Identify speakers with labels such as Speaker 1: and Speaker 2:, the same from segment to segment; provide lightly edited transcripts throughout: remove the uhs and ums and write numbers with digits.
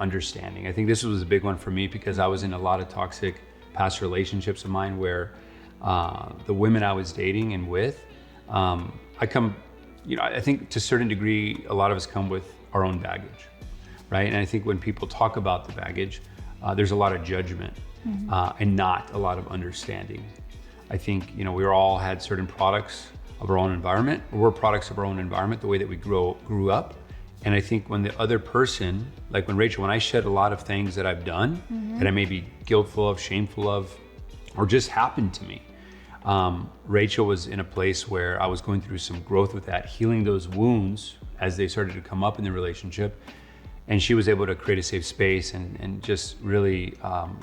Speaker 1: understanding. I think this was a big one for me because I was in a lot of toxic past relationships of mine where the women I was dating and with, I think to a certain degree, a lot of us come with our own baggage, right? And I think when people talk about the baggage, there's a lot of judgment and not a lot of understanding. I think, we all had certain products of our own environment. We're products of our own environment, the way that we grew up. And I think when the other person, like when I shed a lot of things that I've done that I may be guiltful of, shameful of, or just happened to me, Rachel was in a place where I was going through some growth with that, healing those wounds as they started to come up in the relationship. And she was able to create a safe space and just really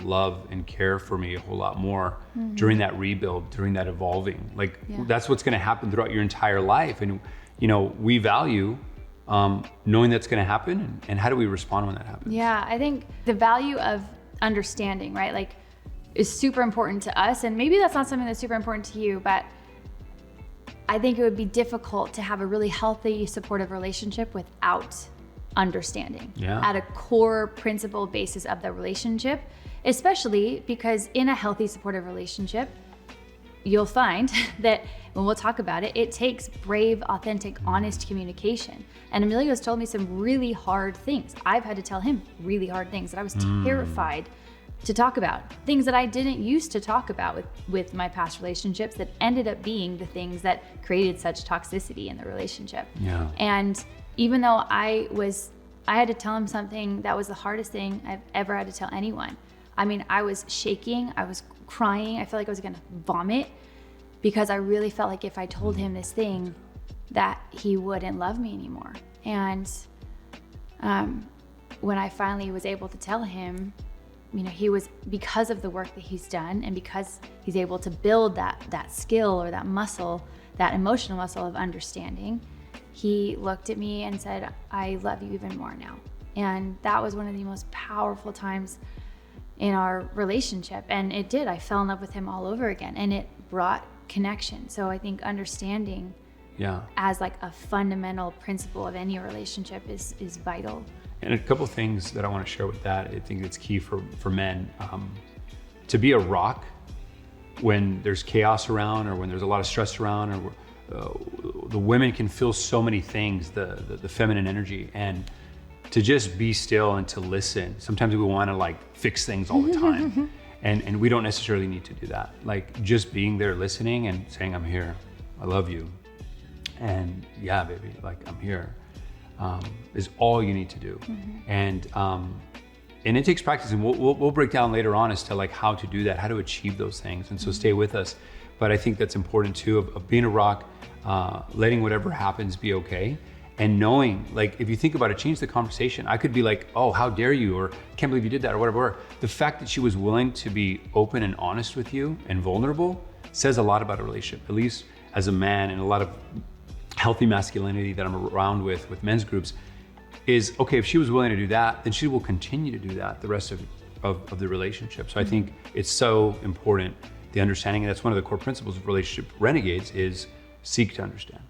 Speaker 1: love and care for me a whole lot more during that rebuild, during that evolving. That's what's gonna happen throughout your entire life. And we value knowing that's gonna happen, and how do we respond when that happens?
Speaker 2: Yeah, I think the value of understanding, right? Is super important to us. And maybe that's not something that's super important to you, but I think it would be difficult to have a really healthy, supportive relationship without understanding at a core principle basis of the relationship, especially because in a healthy, supportive relationship, you'll find that when we'll talk about it, it takes brave, authentic, honest communication. And Emilio's told me some really hard things. I've had to tell him really hard things that I was terrified to talk about, things that I didn't used to talk about with my past relationships that ended up being the things that created such toxicity in the relationship.
Speaker 1: Yeah.
Speaker 2: And even though I had to tell him something that was the hardest thing I've ever had to tell anyone. I mean, I was shaking, I was crying, I felt like I was gonna vomit because I really felt like if I told him this thing that he wouldn't love me anymore. And when I finally was able to tell him, he was, because of the work that he's done and because he's able to build that skill or that muscle, that emotional muscle of understanding, he looked at me and said, I love you even more now. And that was one of the most powerful times in our relationship. And it did, I fell in love with him all over again, and it brought connection. So I think understanding as a fundamental principle of any relationship is vital.
Speaker 1: And a couple of things that I want to share with that. I think it's key for men to be a rock when there's chaos around or when there's a lot of stress around, or the women can feel so many things, the feminine energy, and to just be still and to listen. Sometimes we want to fix things all the time, and we don't necessarily need to do that. Just being there, listening and saying, I'm here, I love you, and yeah, baby, I'm here, is all you need to do. And it takes practice, and we'll break down later on as to how to do that, how to achieve those things. And so stay with us. But I think that's important too, of being a rock, letting whatever happens be okay. And knowing, if you think about it, change the conversation. I could be oh, how dare you, or can't believe you did that, or whatever. The fact that she was willing to be open and honest with you and vulnerable says a lot about a relationship, at least as a man, and a lot of healthy masculinity that I'm around with men's groups is, okay, if she was willing to do that, then she will continue to do that the rest of the relationship. So I think it's so important, the understanding, and that's one of the core principles of Relationship Renegades, is seek to understand.